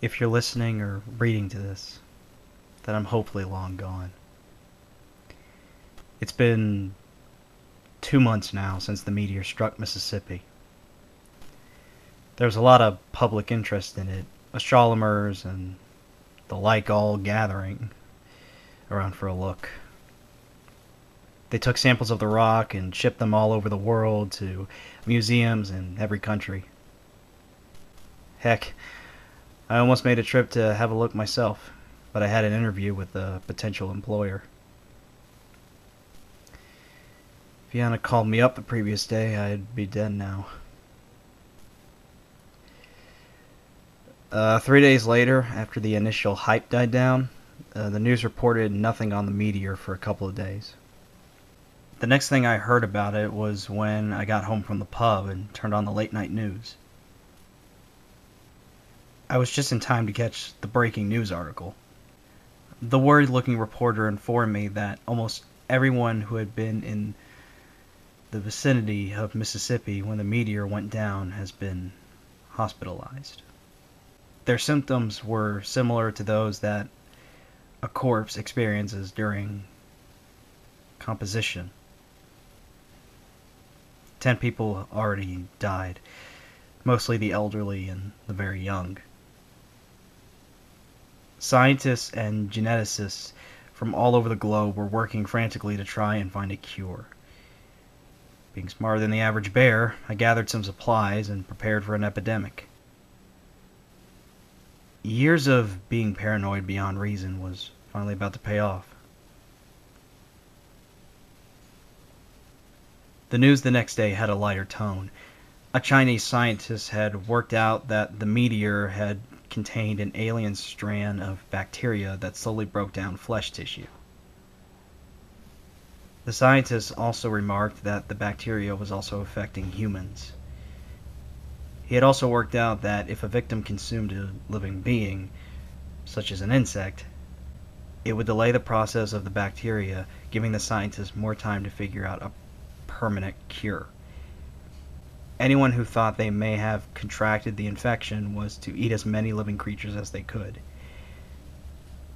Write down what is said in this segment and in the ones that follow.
if you're listening or reading to this, then I'm hopefully long gone. It's been 2 months now since the meteor struck Mississippi. There was a lot of public interest in it, astronomers and the like all gathering around for a look. They took samples of the rock and shipped them all over the world to museums in every country. Heck, I almost made a trip to have a look myself, but I had an interview with a potential employer. If you hadn't called me up the previous day, I'd be dead now. 3 days later, after the initial hype died down, the news reported nothing on the meteor for a couple of days. The next thing I heard about it was when I got home from the pub and turned on the late night news. I was just in time to catch the breaking news article. The worried-looking reporter informed me that almost everyone who had been in the vicinity of Mississippi when the meteor went down has been hospitalized. Their symptoms were similar to those that a corpse experiences during composition. 10 people already died, mostly the elderly and the very young. Scientists and geneticists from all over the globe were working frantically to try and find a cure. Being smarter than the average bear, I gathered some supplies and prepared for an epidemic. Years of being paranoid beyond reason was finally about to pay off. The news the next day had a lighter tone. A Chinese scientist had worked out that the meteor had contained an alien strand of bacteria that slowly broke down flesh tissue. The scientist also remarked that the bacteria was also affecting humans. He had also worked out that if a victim consumed a living being, such as an insect, it would delay the process of the bacteria, giving the scientist more time to figure out a permanent cure. Anyone who thought they may have contracted the infection was to eat as many living creatures as they could.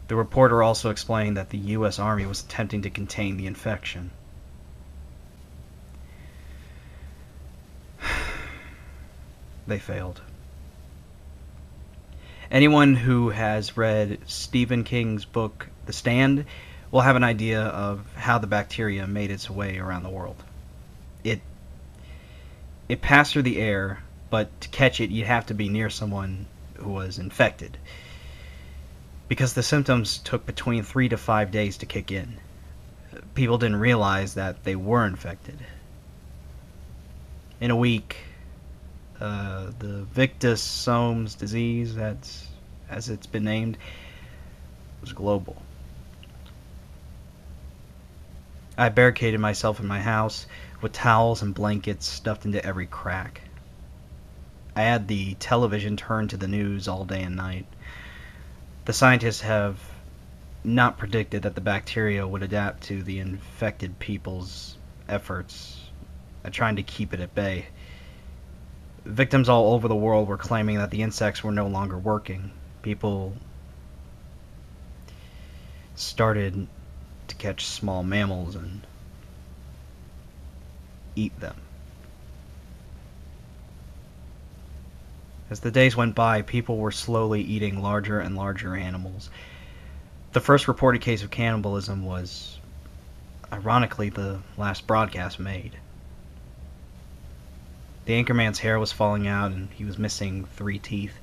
The reporter also explained that the U.S. Army was attempting to contain the infection. They failed. Anyone who has read Stephen King's book The Stand will have an idea of how the bacteria made its way around the world. It passed through the air, but to catch it, you'd have to be near someone who was infected, because the symptoms took between 3 to 5 days to kick in. People didn't realize that they were infected. In a week, the Victus Somes disease, as it's been named, was global. I barricaded myself in my house with towels and blankets stuffed into every crack. I had the television turned to the news all day and night. The scientists have not predicted that the bacteria would adapt to the infected people's efforts at trying to keep it at bay. Victims all over the world were claiming that the insects were no longer working. People started to catch small mammals and eat them. As the days went by, people were slowly eating larger and larger animals. The first reported case of cannibalism was, ironically, the last broadcast made. The anchorman's hair was falling out and he was missing 3 teeth.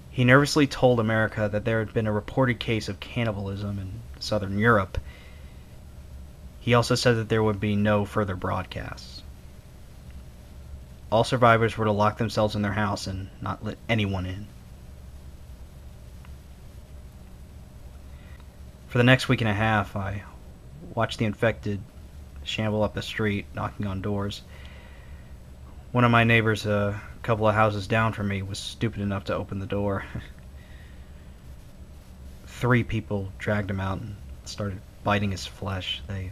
He nervously told America that there had been a reported case of cannibalism in southern Europe. He also said that there would be no further broadcasts. All survivors were to lock themselves in their house and not let anyone in. For the next week and a half, I watched the infected shamble up the street, knocking on doors. One of my neighbors, a couple of houses down from me, was stupid enough to open the door. 3 people dragged him out and started biting his flesh. They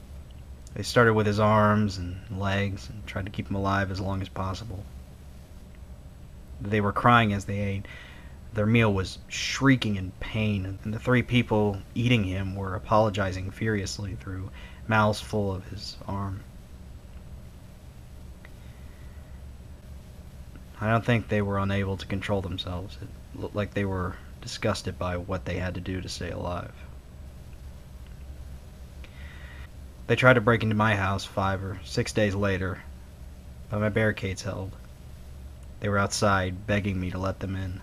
started with his arms and legs and tried to keep him alive as long as possible. They were crying as they ate. Their meal was shrieking in pain, and the three people eating him were apologizing furiously through mouths full of his arm. I don't think they were unable to control themselves. It looked like they were disgusted by what they had to do to stay alive. They tried to break into my house 5 or 6 days later, but my barricades held. They were outside, begging me to let them in.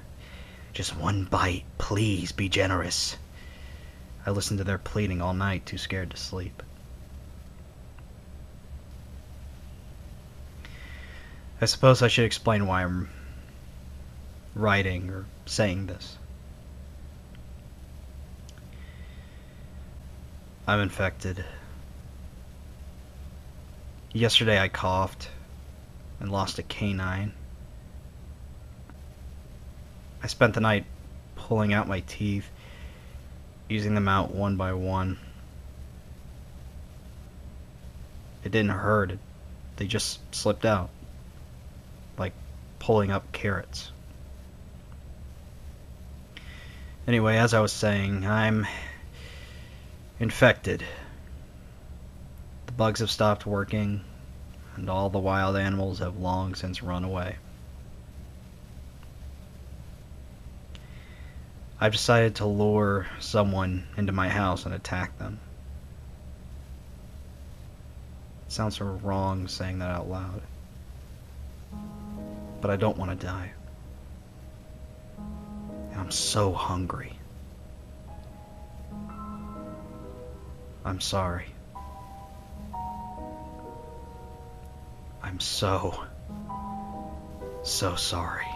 "Just one bite, please be generous." I listened to their pleading all night, too scared to sleep. I suppose I should explain why I'm writing or saying this. I'm infected. Yesterday I coughed and lost a canine. I spent the night pulling out my teeth, using them out one by one. It didn't hurt, they just slipped out, like pulling up carrots. Anyway, as I was saying, I'm infected. The bugs have stopped working, and all the wild animals have long since run away. I've decided to lure someone into my house and attack them. It sounds so wrong saying that out loud, but I don't want to die. And I'm so hungry. I'm sorry. I'm so sorry.